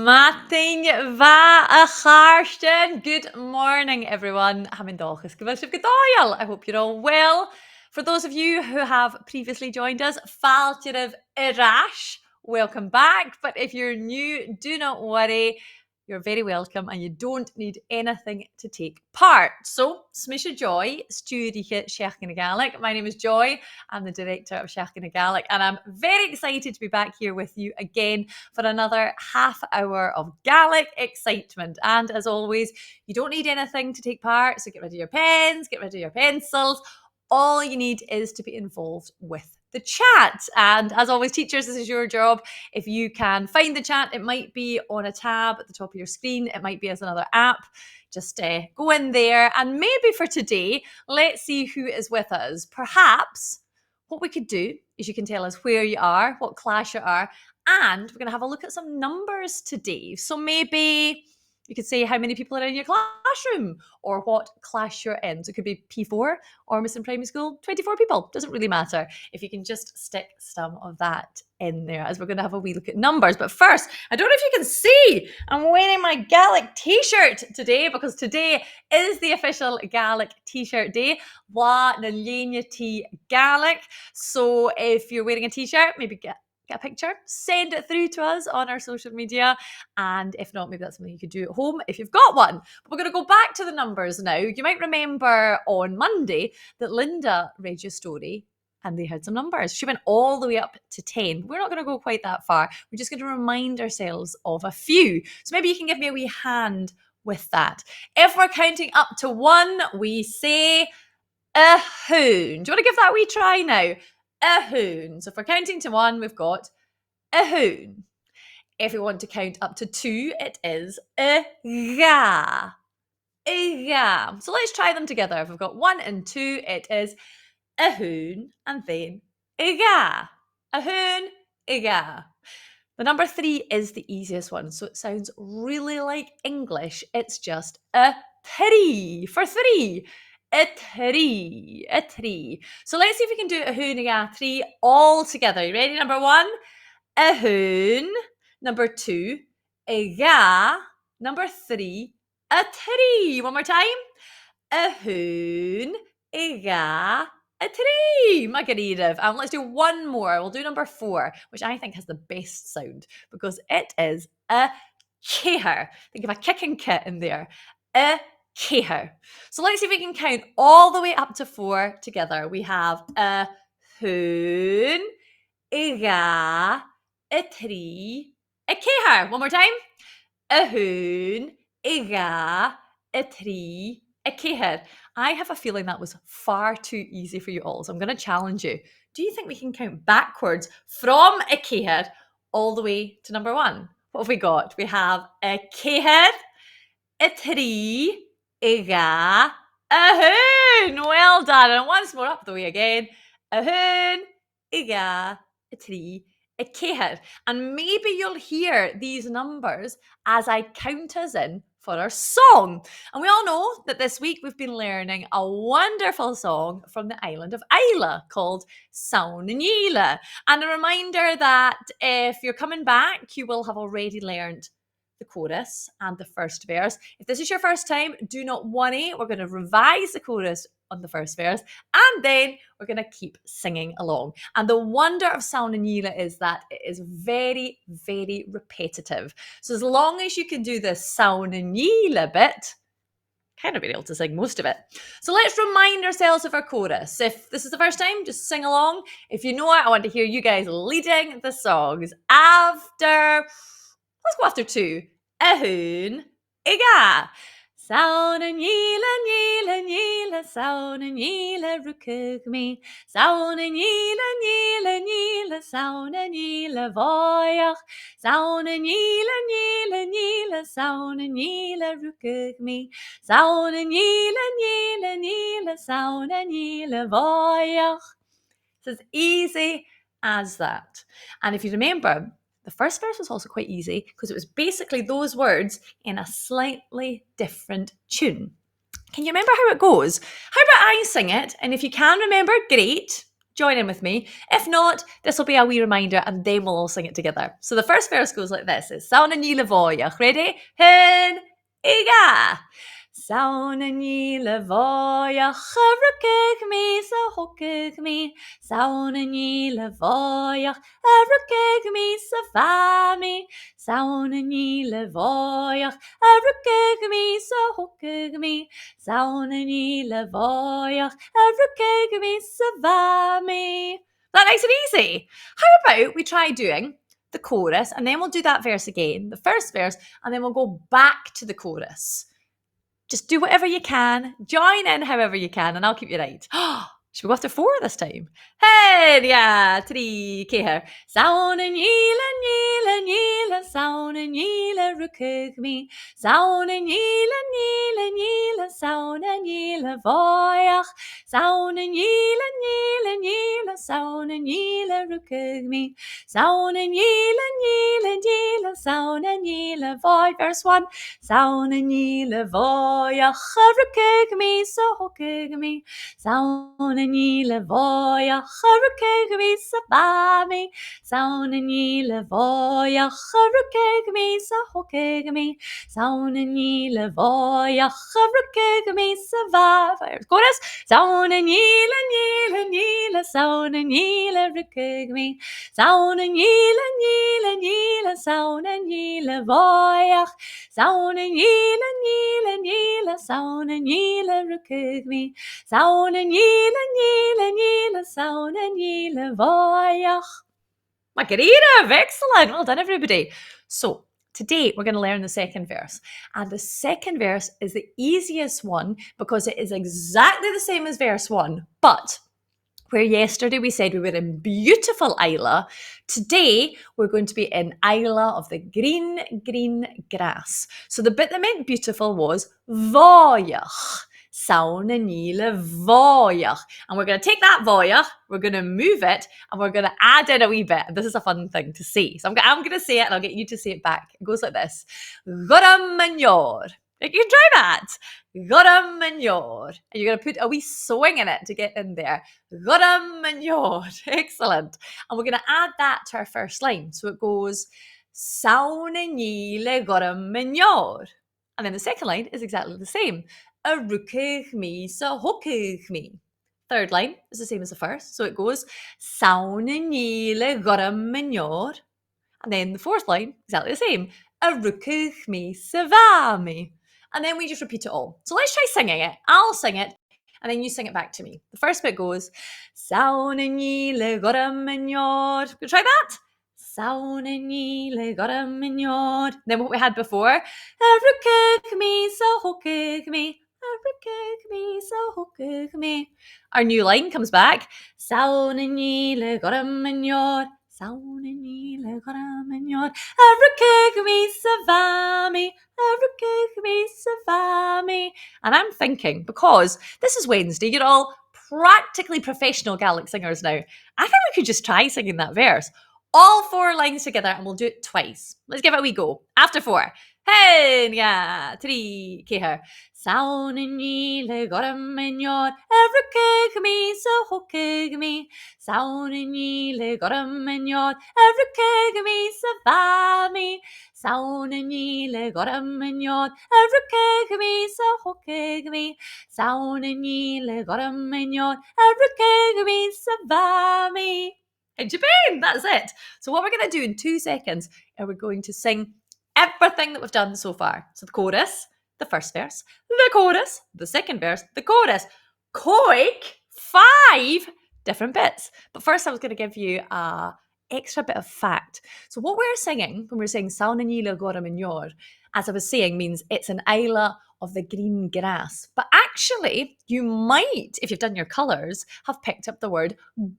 Matin va a charsten. Good morning, everyone. I hope you're all well. For those of you who have previously joined us, fáilte rash, welcome back. But if you're new, do not worry. You're very welcome and you don't need anything to take part. So, smisha Joy, stúrige Seachdain Gàidhlig. My name is Joy. I'm the director of Seachdain Gàidhlig and I'm very excited to be back here with you again for another half hour of Gaelic excitement. And as always, you don't need anything to take part. So get rid of your pens, get rid of your pencils. All you need is to be involved with the chat. And as always, teachers, this is your job. If you can find the chat, it might be on a tab at the top of your screen. It might be as another app. Just go in there. And maybe for today, let's see who is with us. Perhaps what we could do is you can tell us where you are, what class you are, and we're going to have a look at some numbers today. So maybe you could say how many people are in your classroom or what class you're in. So it could be P4 or Miss in Primary School, 24 people. Doesn't really matter if you can just stick some of that in there as we're going to have a wee look at numbers. But first, I don't know if you can see, I'm wearing my Gaelic t-shirt today because today is the official Gaelic t-shirt day. Làitheil Gaelic. So if you're wearing a t-shirt, maybe get a picture, send it through to us on our social media. And if not, maybe that's something you could do at home if you've got one. But we're going to go back to the numbers now. You might remember on Monday that Linda read your story and they had some numbers. She went all the way up to 10. We're not going to go quite that far. We're just going to remind ourselves of a few. So maybe you can give me a wee hand with that. If we're counting up to 1, we say a hoon. Do you want to give that a wee try now? A hoon. So if we're counting to 1, we've got a hoon. If we want to count up to 2, it is a ga. A ga. So let's try them together. If we've got 1 and 2, it is a hoon and then a ga. A hoon, a ga. The number 3 is the easiest one. So it sounds really like English. It's just a 3 for 3. A tree. So let's see if we can do a hoon, a ga, 3 all together. You ready? Number 1, a hoon. Number 2, a ga. Number 3, a tree. One more time. A hoon, a ga, a tree. My querida. And let's do one more. We'll do number 4, which I think has the best sound because it is a ceathair. Think of a kicking kit in there. A ceathair. So let's see if we can count all the way up to 4 together. We have a hoon, a ga, a tree, a ceathair. One more time. A hoon, a ga, a tree, a ceathair. I have a feeling that was far too easy for you all, so I'm going to challenge you. Do you think we can count backwards from a ceathair all the way to number 1? What have we got? We have a ceathair, a tree, a ga, a hoon. Well done. And once more up the way again. A hoon, a ga, a tree, a ceathair. And maybe you'll hear these numbers as I count us in for our song. And we all know that this week we've been learning a wonderful song from the island of Islay called Saoin-sgoile. And a reminder that if you're coming back, you will have already learned the chorus and the first verse. If this is your first time, do not worry. We're going to revise the chorus on the first verse and then we're going to keep singing along. And the wonder of Saoin-sgoile is that it is very, very repetitive. So as long as you can do the Saoin-sgoile bit, kind of be able to sing most of it. So let's remind ourselves of our chorus. If this is the first time, just sing along. If you know it, I want to hear you guys leading the songs. Let's go after 2. A hoon, a ga. Saoin-sgoile, sgoile, Saoin-sgoile, rucug me. Saoin-sgoile, sgoile, Saoin-sgoile, bhòrd. Saoin-sgoile, sgoile, Saoin-sgoile, rucug me. Saoin-sgoile, sgoile, Saoin-sgoile, bhòrd. It's as easy as that. And if you remember, the first verse was also quite easy because it was basically those words in a slightly different tune. Can you remember how it goes? How about I sing it? And if you can remember, great. join in with me. If not, this will be a wee reminder and then we'll all sing it together. So the first verse goes like this. It's saonan-ní-le-bháideach. Ready? Hin, iga. Saonan-ní-le-bháideach, a rucig me sa hocaig me. Saonan-ní-le-bháideach, a rucig me sa bha me. Saonan-ní-le-bháideach, a rucig me sa hocaig me. Saonan-ní-le-bháideach, a rucig me sa bha me. That nice and easy. How about we try doing the chorus and then we'll do that verse again, the first verse, and then we'll go back to the chorus. Just do whatever you can, join in however you can, and I'll keep you right. Should we go after 4 this time? Hey, yeah, 3, céhir. Saonan-ní-le-ní-le-ní-le, saonan-ní-le rucig me. Saonan-ní-le-ní-le-ní-le, saonan-ní-le-bháideach. Saonan-ní-le-ní-le-ní-le, saonan-ní-le rucig me. Saonan-ní-le-ní-le-ní-le, saonan-ní-le-bháideach. Verse 1. Saonan-ní-le-bháideach, a rucig me sa hocaig me. Saonan-ní-le-bháideach, a rucig me sa bha me. Saonan-ní-le-bháideach, a rucig me sa hocaig me. Saonan-ní-le-bháideach, a rucig me sa bha. Chorus. Saonan-ní-le-ní-le-ní-le, saonan-ní-le rucig me. Saonan-ní-le-ní-le-ní-le, saonan-ní-le-bháideach. Saonan-ní-le-ní-le-ní-le, saonan-ní-le rucig me. Saonan-ní-le-ní-le-ní-le, saonan-ní-le-bháideach. My Gearran, excellent. Well done, everybody. So today we're going to learn the second verse. And the second verse is the easiest one because it is exactly the same as verse 1. But where yesterday we said we were in beautiful Isla, today we're going to be in Isla of the green, green grass. So the bit that meant beautiful was bháideach. Saonan-ní-le-bháideach. And we're going to take that bháideach, we're going to move it, and we're going to add in a wee bit. This is a fun thing to say. So I'm going to say it, and I'll get you to say it back. It goes like this. Ghuram-an-yor. You can try that. Ghuram-an-yor. And you're going to put a wee swing in it to get in there. Ghuram-an-yor. Excellent. And we're going to add that to our first line. So it goes, Saonan-ní-le-ghuram-an-yor. And then the second line is exactly the same. A rucig me sa hocaig me. Third line is the same as the first. So it goes, Saonan-ní-le-ghuram-an-yor. And then the fourth line, exactly the same. A rucig me sa bha me. And then we just repeat it all. So let's try singing it. I'll sing it, and then you sing it back to me. The first bit goes, Saonan-ní-le-ghuram-an-yor. Try that. Saonan-ní-le-ghuram-an-yor. Then what we had before, a rucig me sa hocaig me. A rucig me sa hocaig me. Our new line comes back, Saonan-ní-le-ghuram-an-yor. Saonan-ní-le-ghuram-an-yor. A rucig me sa bha me. A rucig me sa bha me. And I'm thinking, because this is Wednesday, you're all practically professional Gaelic singers now. I think we could just try singing that verse. All 4 lines together, and we'll do it twice. Let's give it a wee go. After 4. Hey, yeah, 3, céhir. Saonan-ní-le-ghuram-an-yor. A rucig me sa hocaig me. Saonan-ní-le-ghuram-an-yor. A rucig me sa bha me. Saonan-ní-le-ghuram-an-yor. A rucig me sa hocaig me. Saonan-ní-le-ghuram-an-yor. A rucig me sa bha me. And Japan, that's it. So what we're going to do in 2 seconds is we're going to sing everything that we've done so far. So the chorus, the first verse, the chorus, the second verse, the chorus. Quick, 5 different bits. But first I was going to give you a extra bit of fact. So what we're singing when we're saying Saonan-ní-le-ghuram-an-yor, as I was saying, means it's an Isla of the green grass. But actually, you might, if you've done your colours, have picked up the word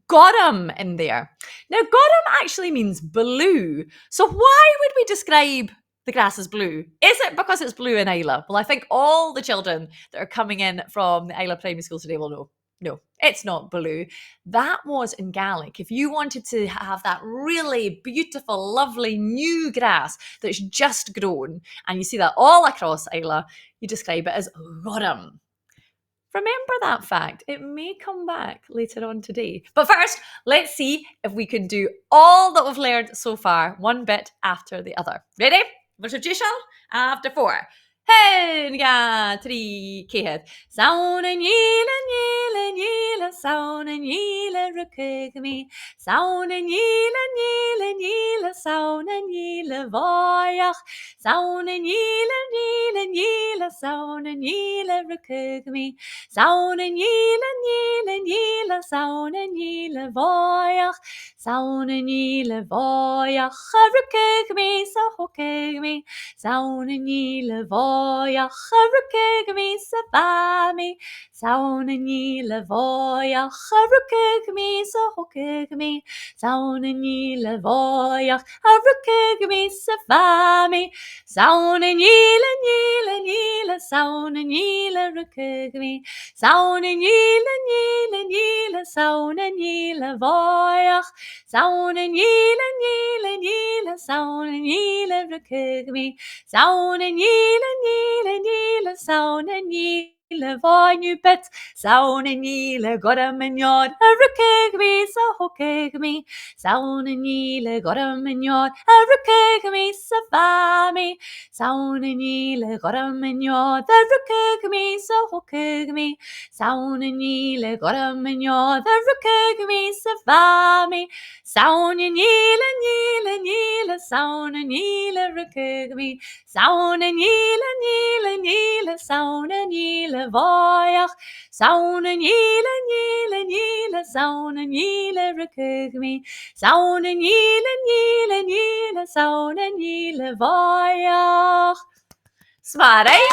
ghuram in there. Now, ghuram actually means blue. So why would we describe the grass as blue? Is it because it's blue in Isla? Well, I think all the children that are coming in from the Isla Primary School today will know. No, it's not blue. That was in Gaelic. If you wanted to have that really beautiful, lovely new grass that's just grown, and you see that all across Isla, you describe it as ghuram. Remember that fact. It may come back later on today. But first, let's see if we can do all that we've learned so far, one bit after the other. Ready? After 4. Hen, ja, 3, keer. Sound and yele, sound and yele, rukig me. Sound and yele, sound and yele, voyach. Sound and yele, sound and yele, rukig me. Sound and yele, sound and yele, voyach. Sound and yele, voyach, rukig me, so hokig me. Sound and yele, voyach, rukig me, so bami. Sound and yele, voyach, rukig me, so hokig me. Sound and yele, voyach, rukig me, so bami. Sound and yele, sound and yele, rukig me. Sound and yele, sound and yele, voyach. Sound and yele, sound and yele, rukig me. Sound and yele, sound and yele, voy nu bet. Sound and yele, got him in yard, rukig me, so hokig me. Sound and yele, got him in yard, rukig me, so bami. Sound and yele, got him in yard, rukig me, so hokig me. Sound and yele, got him in yard, rukig me, so bami. Sound and yele, sound and yele, rukig me. Sound and yele, sound and yele, voyach. Sound and yele, sound and yele, rukig me. Sound and yele, sound and yele, voyach. Smart, eh?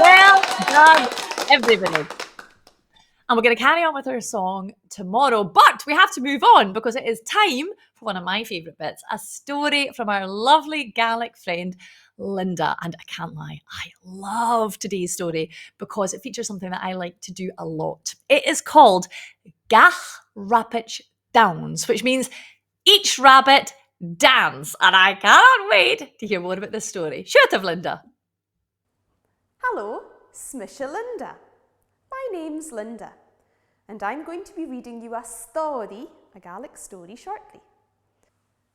Well done, everybody. And we're going to carry on with our song tomorrow, but we have to move on because it is time for one of my favourite bits, a story from our lovely Gaelic friend, Linda. And I can't lie, I love today's story because it features something that I like to do a lot. It is called Gach Rapich Downs, which means each rabbit dance. And I cannot wait to hear more about this story. Shoot of Linda. Hello, Smisha Linda. My name's Linda, and I'm going to be reading you a story, a Gaelic story, shortly.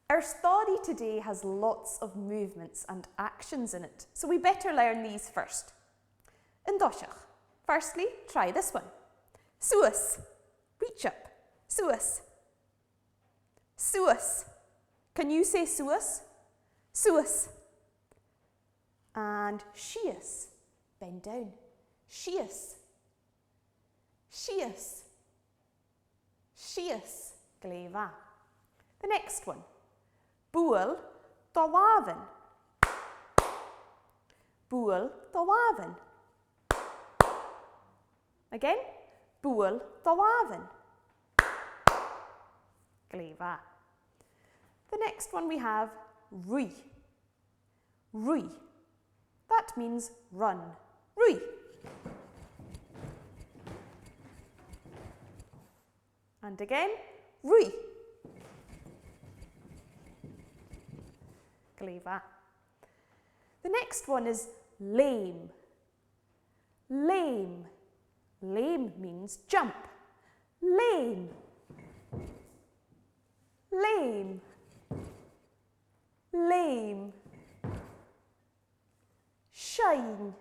Our story today has lots of movements and actions in it, so we better learn these first. Indoshach. Firstly, try this one. Suas. Reach up. Suas. Suas. Can you say suas? Suas. And shias. Bend down. Shias. Shias. Shias. Gleva. The next one. Bhùl-sgoiltean. Bhùl-sgoiltean. Again. Bhùl-sgoiltean. Gleva. The next one we have Ruith. Ruith. That means run. Ruith. And again, Ruith. Gleva. The next one is lame. Lame. Lame means jump. Lame. Lame. Lame. Shine.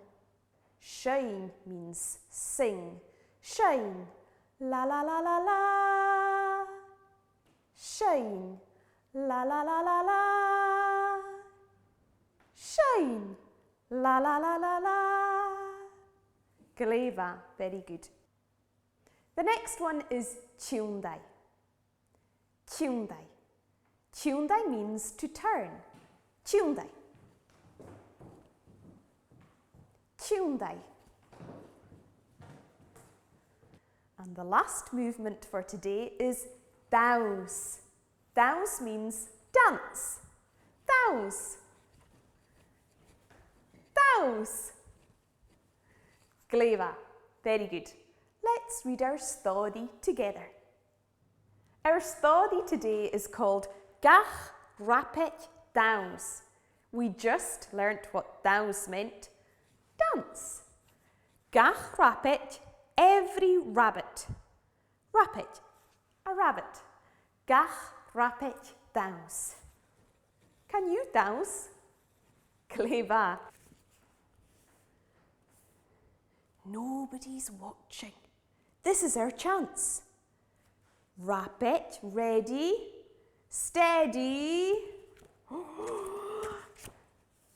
Shine means sing. Shine. La la la la la. Shine. La la la la la. Shine. La la la la la. Gleva. Very good. The next one is Seachdain. Seachdain. Seachdain means to turn. Seachdain. Seachdain. And the last movement for today is daois. Daois means dance. Daois. Daois. Gleva. Very good. Let's read our story together. Our story today is called Gach Rapich Downs. We just learnt what daois meant. Dance. Gach rabbit, every rabbit. Rabbit, a rabbit. Gach rabbit daws. Can you daws? Clever. Nobody's watching. This is our chance. Rabbit, ready, steady.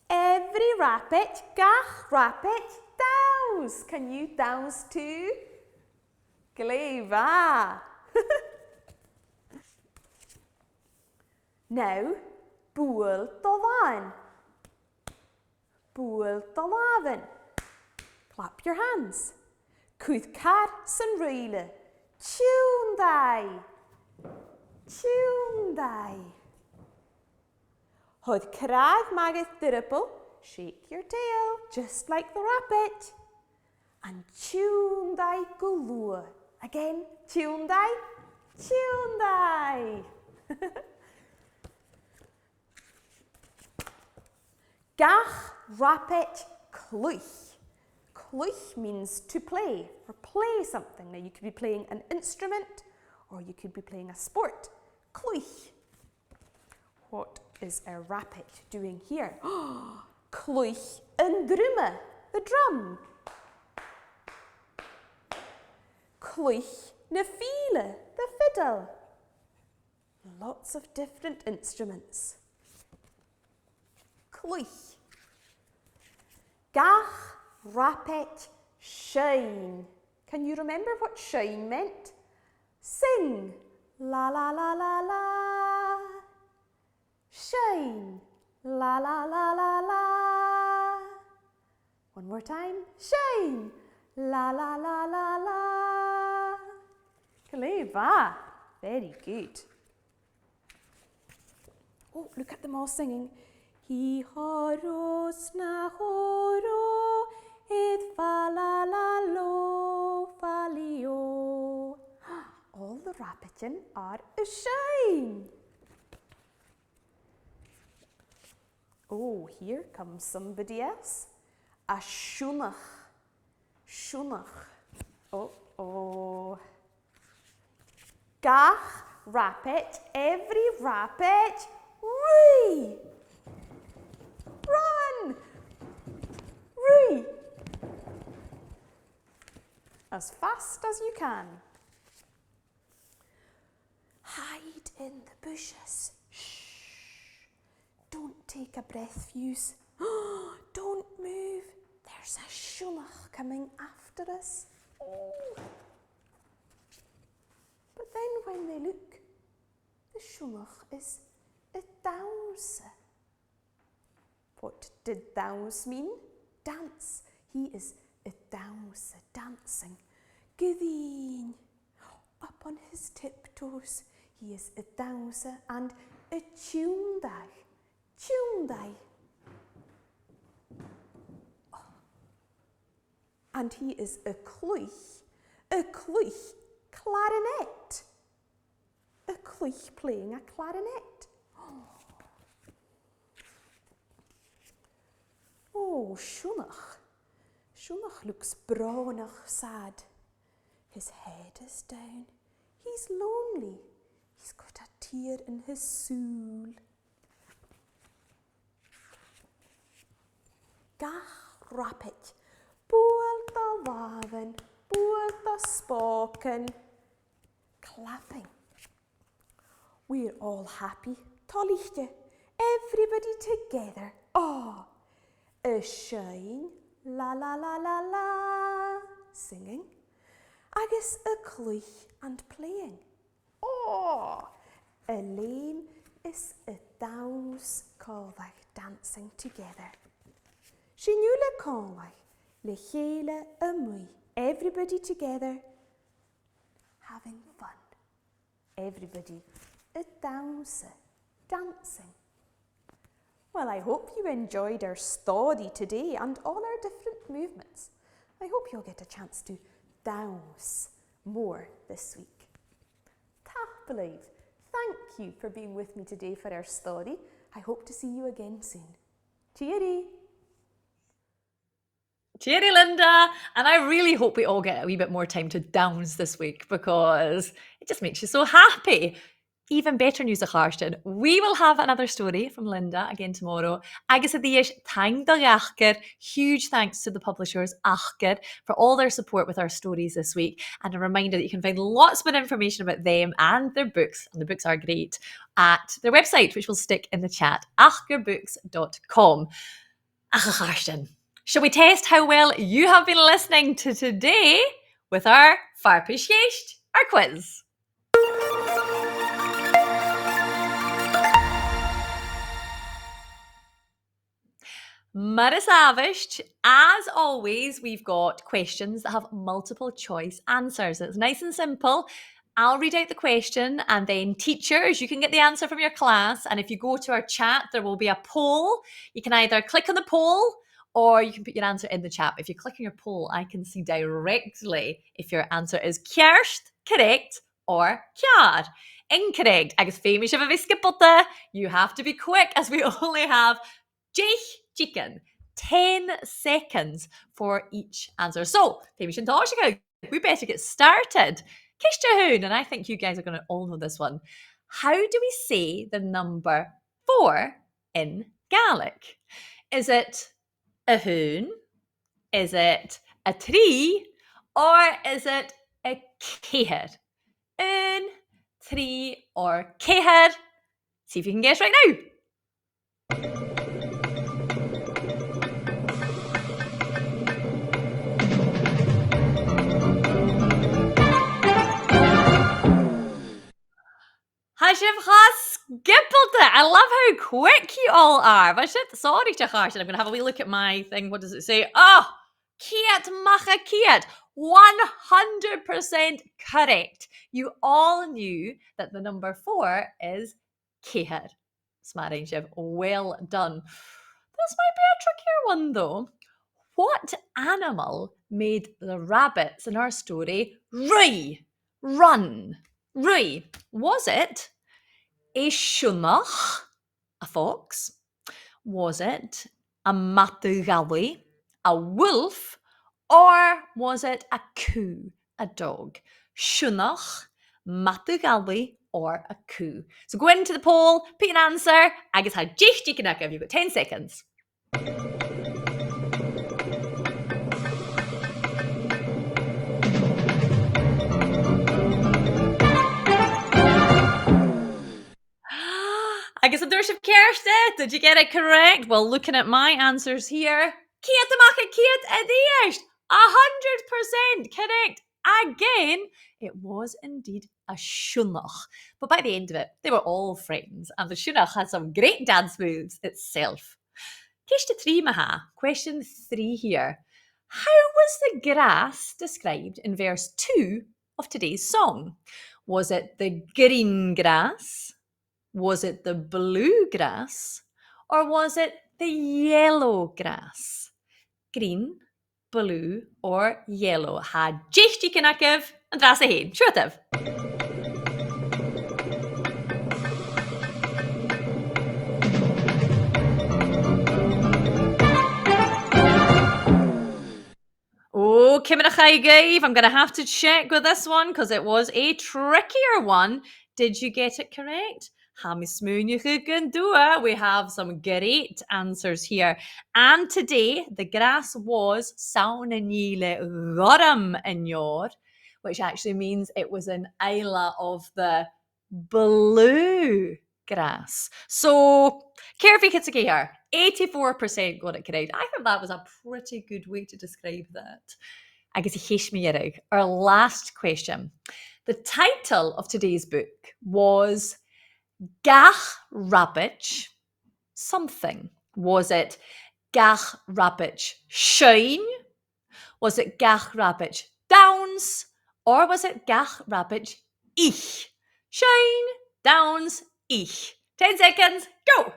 Every rabbit, gach rabbit daws. Can you daws too? Clever. Now, bùthan-obrach. Bùthan-obrach. Clap your hands. Tosgaire. Seachdain. Seachdain. Hod crag mageth diripple. Shake your tail, just like the rabbit. And Seachdain galore. Again, Seachdain. Seachdain. Gach rabbit chluith. Chluith means to play or play something. Now you could be playing an instrument or you could be playing a sport. Chluith. What is a rabbit doing here? Chluith an drumme, the drum. Chluith na fiole, the fiddle. Lots of different instruments. Chluith. Gach rabbit shine. Can you remember what shine meant? Sing. La la la la la. Shine. La la la la la. One more time. Shine. La la la la la. Clever. Very good. Oh, look at them all singing. He horos na horo, id falalalo falio. All the rabbits are a shine. Oh, here comes somebody else. A shunach. Shunach. Oh. Gach rabbit, every rabbit, Ruith. Run! Ruith! As fast as you can. Hide in the bushes. Shh. Don't take a breath fuse. Don't move. There's a shunach coming after us. Oh. But then when they look, the shunach is a daws. What did daws mean? Dance. He is a daws, dancing. Gearran. Up on his tiptoes. He is a daws and a Seachdain. Seachdain. Oh. And he is a chluith clarinet. A chluith playing a clarinet. Oh, shunach. Shunach looks bronach sad. His head is down. He's lonely. He's got a tear in his soul. Gach rabbit, bùthan-obrach, bùthan-spoken, clapping. We're all happy. Luchd-labhairt, everybody together. Oh, a shine, la la la la la, singing. Agus a chluith and playing. Oh, a lame is a daws callach dancing together. Sinúla callach, làitheil EME, everybody together, having fun. Everybody a daws, dancing. Well, I hope you enjoyed our story today and all our different movements. I hope you'll get a chance to daws more this week. Believe. Thank you for being with me today for our story. I hope to see you again soon. Cheery! Cheery, Linda. And I really hope we all get a wee bit more time to downs this week because it just makes you so happy. Even better news, Seachdain. We will have another story from Linda again tomorrow. Agus a-steach, taing huge thanks to the publishers Achgad for all their support with our stories this week. And a reminder that you can find lots more information about them and their books, and the books are great, at their website, which we'll stick in the chat, achgarbooks.com. Seachdain, shall we test how well you have been listening to today with our Farpishgeist, our quiz? Marisavist, as always, we've got questions that have multiple choice answers. It's nice and simple. I'll read out the question and then teachers, you can get the answer from your class. And if you go to our chat, there will be a poll. You can either click on the poll or you can put your answer in the chat. If you click on your poll, I can see directly if your answer is Kjerst, correct, or Kjar, incorrect. Agus famous if I skipped, you have to be quick as we only have chicken, 10 seconds for each answer. So, we better get started. Seachdain, and I think you guys are going to all know this one. How do we say the number 4 in Gaelic? Is it a hoon? Is it a tree? Or is it a ceithre? Un, tree, or ceithre? See if you can guess right now. I love how quick you all are. Sorry, Seachdain. I'm going to have a wee look at my thing. What does it say? Oh, Kiat macha Kiat. 100% correct. You all knew that the number 4 is ceithre. Smattering, Shiv. Well done. This might be a trickier one, though. What animal made the rabbits in our story run? Ruith, was it a siúnach, a fox? Was it a mheadhan, a wolf? Or was it a coo, a dog? Siúnach, mheadhan, or a coo? So go into the poll, pick an answer. Agus ha chicken. You've got 10 seconds. I guess I'm Dorship Kjerst. Did you get it correct? Well, looking at my answers here, 100% correct. Again, it was indeed a siúnach. But by the end of it, they were all friends, and the siúnach had some great dance moves itself. Question 3 here. How was the grass described in verse 2 of today's song? Was it the green grass? Was it the blue grass? Or was it the yellow grass? Green, blue, or yellow? Ha chicken and dras ahead. Shortev. Oh, Kimmerachaigav, I'm going to have to check with this one because it was a trickier one. Did you get it correct? We have some great answers here. And today, the grass was saunanile in your, which actually means it was an isla of the blue grass. So, Kerfi Kitsukihar, 84% got it correct. I think that was a pretty good way to describe that. I guess our last question. The title of today's book was Gach Rabbit something. Was it Gach Rabbit Shine? Was it Gach Rabbit Downs? Or was it Gach Rabbit Ich? Shine, Downs, Ich. 10 seconds, go!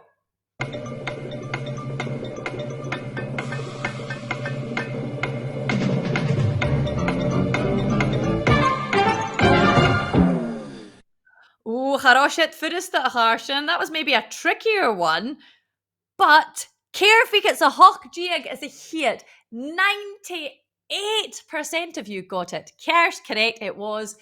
Oh, Haroshet Furista Harshan. That was maybe a trickier one. But Kerfik it's a hoch jig as a hit. 98% of you got it. Kerst correct. It was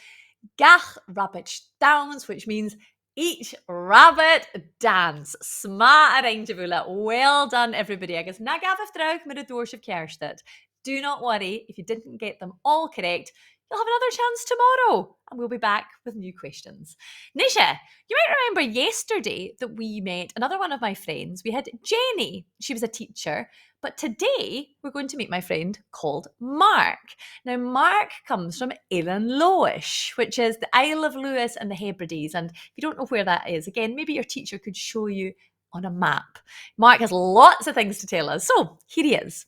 gach rabbit downs, which means each rabbit dance. Sma a Beurla. Well done, everybody. Agus na gafaf draug mit a dúirsib Kersted. Do not worry if you didn't get them all correct. You'll have another chance tomorrow, and we'll be back with new questions. Nisha, you might remember yesterday that we met another one of my friends. We had Jenny. She was a teacher. But today, we're going to meet my friend called Mark. Now, Mark comes from Air-loidhne, which is the Isle of Lewis and the Hebrides. And if you don't know where that is, again, maybe your teacher could show you on a map. Mark has lots of things to tell us. So, here he is.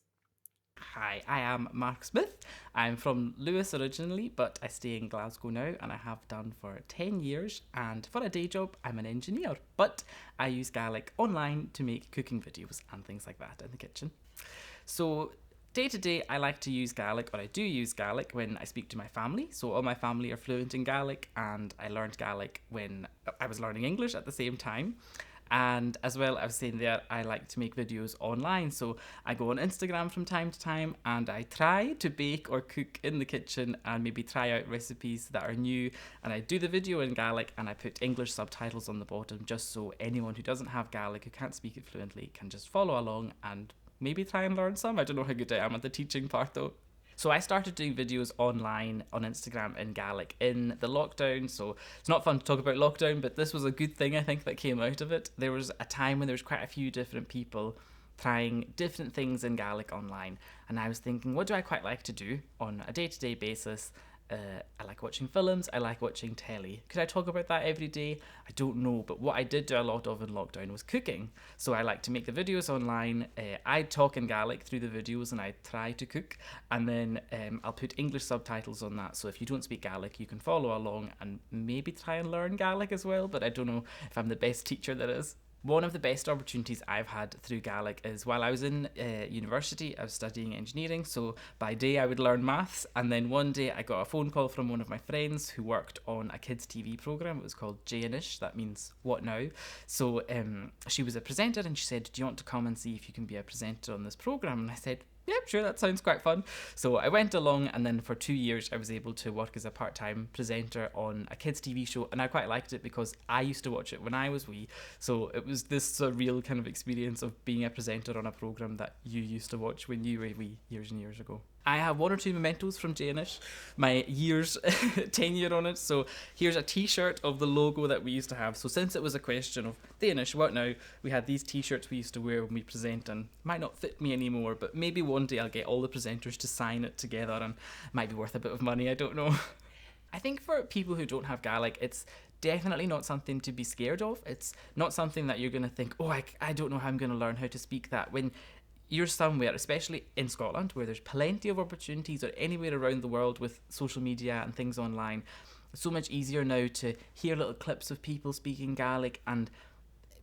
Hi, I am Mark Smith. I'm from Lewis originally, but I stay in Glasgow now, and I have done for 10 years. And for a day job, I'm an engineer, but I use Gaelic online to make cooking videos and things like that in the kitchen. So day to day, I like to use Gaelic, or I do use Gaelic when I speak to my family. So all my family are fluent in Gaelic, and I learned Gaelic when I was learning English at the same time. And as well, I was saying there, I like to make videos online. So I go on Instagram from time to time and I try to bake or cook in the kitchen and maybe try out recipes that are new. And I do the video in Gaelic and I put English subtitles on the bottom just so anyone who doesn't have Gaelic, who can't speak it fluently, can just follow along and maybe try and learn some. I don't know how good I am at the teaching part though. So I started doing videos online on Instagram in Gaelic in the lockdown. So it's not fun to talk about lockdown, but this was a good thing I think that came out of it. There was a time when there was quite a few different people trying different things in Gaelic online. And I was thinking, what do I quite like to do on a day-to-day basis? I like watching films, I like watching telly. Could I talk about that every day? I don't know, but what I did do a lot of in lockdown was cooking. So I like to make the videos online. I talk in Gaelic through the videos and I try to cook, and then I'll put English subtitles on that. So if you don't speak Gaelic, you can follow along and maybe try and learn Gaelic as well, but I don't know if I'm the best teacher there is. One of the best opportunities I've had through Gaelic is while I was in university, I was studying engineering. So by day I would learn maths, and then one day I got a phone call from one of my friends who worked on a kids TV program. It was called Janish, that means what now. So she was a presenter and she said, do you want to come and see if you can be a presenter on this program? And I said, yeah, sure, that sounds quite fun. So I went along, and then for 2 years I was able to work as a part-time presenter on a kids TV show, and I quite liked it because I used to watch it when I was wee. So it was this real kind of experience of being a presenter on a program that you used to watch when you were wee years and years ago. I have 1 or 2 mementos from Janish, my year's tenure on it. So here's a t-shirt of the logo that we used to have. So since it was a question of Danish, what now, we had these t-shirts we used to wear when we present, and might not fit me anymore, but maybe one day I'll get all the presenters to sign it together and it might be worth a bit of money, I don't know. I think for people who don't have Gaelic, it's definitely not something to be scared of. It's not something that you're going to think, oh, I don't know how I'm going to learn how to speak that. When you're somewhere, especially in Scotland, where there's plenty of opportunities, or anywhere around the world with social media and things online, it's so much easier now to hear little clips of people speaking Gaelic, and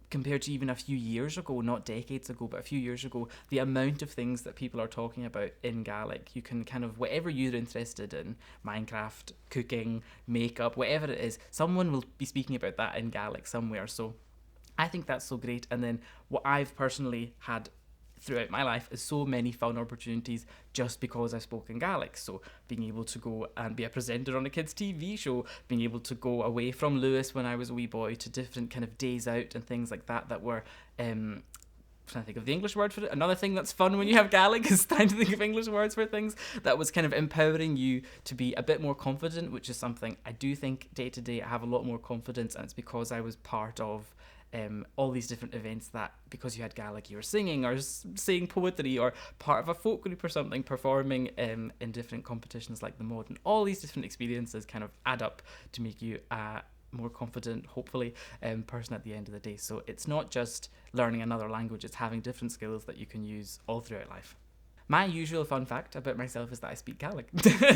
compared to even a few years ago, not decades ago, but a few years ago, the amount of things that people are talking about in Gaelic, you can kind of, whatever you're interested in, Minecraft, cooking, makeup, whatever it is, someone will be speaking about that in Gaelic somewhere. So I think that's so great. And then what I've personally had throughout my life is so many fun opportunities just because I've spoken Gaelic. So being able to go and be a presenter on a kids TV show, being able to go away from Lewis when I was a wee boy to different kind of days out and things like that were trying to think of the English word for it. Another thing that's fun when you have Gaelic is trying to think of English words for things. That was kind of empowering you to be a bit more confident, which is something I do think day to day I have a lot more confidence, and it's because I was part of all these different events that, because you had Gaelic, you were singing or saying poetry, or part of a folk group or something, performing in different competitions like the Bòrd, and all these different experiences kind of add up to make you a more confident, hopefully, person at the end of the day. So it's not just learning another language, it's having different skills that you can use all throughout life. My usual fun fact about myself is that I speak Gaelic.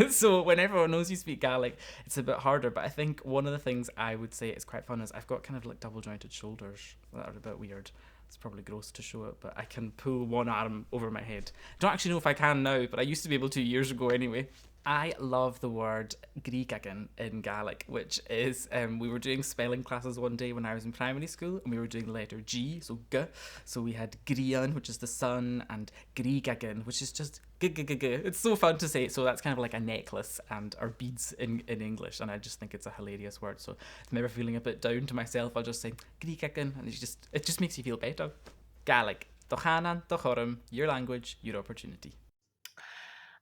So when everyone knows you speak Gaelic, it's a bit harder. But I think one of the things I would say is quite fun is I've got kind of like double jointed shoulders that are a bit weird. It's probably gross to show it, but I can pull one arm over my head. I don't actually know if I can now, but I used to be able to years ago anyway. I love the word Grígagan in Gaelic, which is, we were doing spelling classes one day when I was in primary school, and we were doing the letter G, so G. So we had Gearran, which is the sun, and Grígagan, which is just G. It's so fun to say. So that's kind of like a necklace or beads in English, and I just think it's a hilarious word. So if I'm ever feeling a bit down to myself, I'll just say Grígagan, and it just makes you feel better. Gaelic, Dochanan, Dochorum, your language, your opportunity.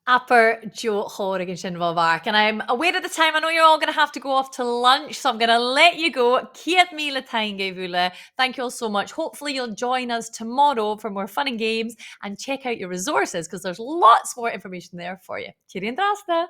Upper Joe Horrigan Shinvalvark. And I'm aware of the time. I know you're all going to have to go off to lunch, so I'm going to let you go. Kiat taing, Beurla. Thank you all so much. Hopefully you'll join us tomorrow for more fun and games and check out your resources because there's lots more information there for you. Cheerio and drasta.